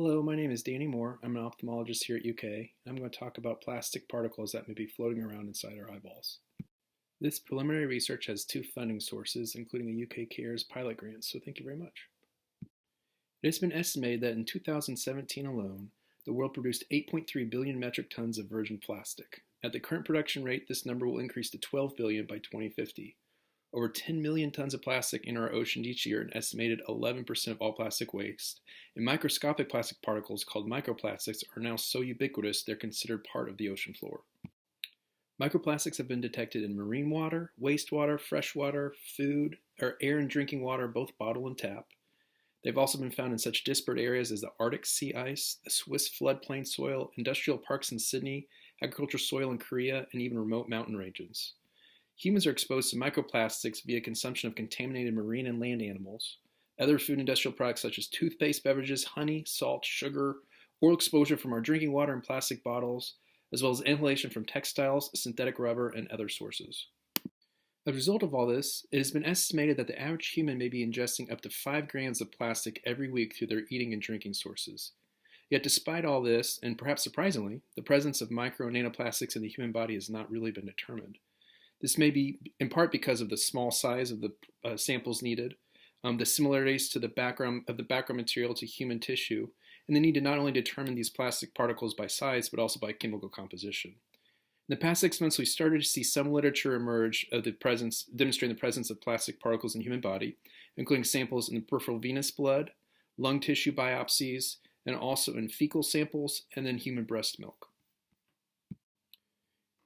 Hello, my name is Danny Moore. I'm an ophthalmologist here at UK. I'm going to talk about plastic particles that may be floating around inside our eyeballs. This preliminary research has two funding sources, including a UK CARES pilot grant, so thank you very much. It has been estimated that in 2017 alone, the world produced 8.3 billion metric tons of virgin plastic. At the current production rate, this number will increase to 12 billion by 2050. Over 10 million tons of plastic enter our oceans each year, an estimated 11% of all plastic waste, and microscopic plastic particles called microplastics are now so ubiquitous they're considered part of the ocean floor. Microplastics have been detected in marine water, wastewater, freshwater, food, or air and drinking water, both bottled and tap. They've also been found in such disparate areas as the Arctic sea ice, the Swiss floodplain soil, industrial parks in Sydney, agricultural soil in Korea, and even remote mountain ranges. Humans are exposed to microplastics via consumption of contaminated marine and land animals, other food and industrial products such as toothpaste, beverages, honey, salt, sugar, oral exposure from our drinking water and plastic bottles, as well as inhalation from textiles, synthetic rubber, and other sources. As a result of all this, it has been estimated that the average human may be ingesting up to 5 grams of plastic every week through their eating and drinking sources. Yet despite all this, and perhaps surprisingly, the presence of micro and nanoplastics in the human body has not really been determined. This may be in part because of the small size of the samples needed, the similarities to the background material to human tissue, and the need to not only determine these plastic particles by size, but also by chemical composition. In the past 6 months, we started to see some literature emerge of demonstrating the presence of plastic particles in the human body, including samples in the peripheral venous blood, lung tissue biopsies, and also in fecal samples, and then human breast milk.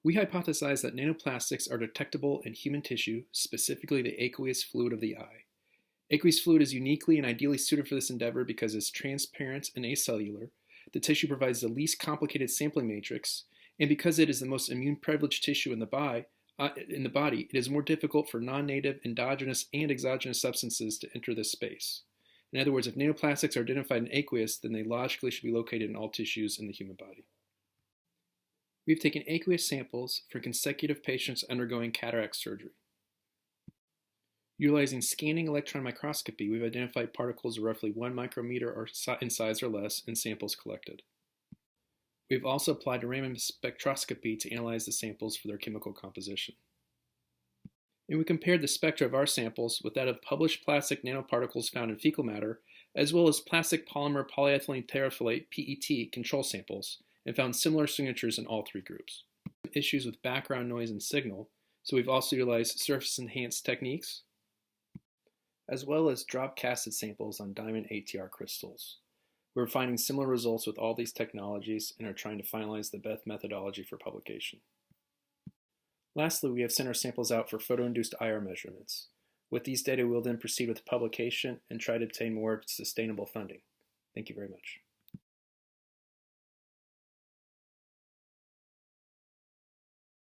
We hypothesize that nanoplastics are detectable in human tissue, specifically the aqueous fluid of the eye. Aqueous fluid is uniquely and ideally suited for this endeavor because it's transparent and acellular, the tissue provides the least complicated sampling matrix, and because it is the most immune-privileged tissue in the body, it is more difficult for non-native, endogenous, and exogenous substances to enter this space. In other words, if nanoplastics are identified in aqueous, then they logically should be located in all tissues in the human body. We've taken aqueous samples for consecutive patients undergoing cataract surgery. Utilizing scanning electron microscopy, we've identified particles of roughly 1 micrometer in size or less in samples collected. We've also applied Raman spectroscopy to analyze the samples for their chemical composition. And we compared the spectra of our samples with that of published plastic nanoparticles found in fecal matter, as well as plastic polymer polyethylene terephthalate (PET) control samples, and found similar signatures in all 3 groups. Issues with background noise and signal, so we've also utilized surface-enhanced techniques, as well as drop-casted samples on diamond ATR crystals. We're finding similar results with all these technologies and are trying to finalize the best methodology for publication. Lastly, we have sent our samples out for photo-induced IR measurements. With these data, we'll then proceed with publication and try to obtain more sustainable funding. Thank you very much.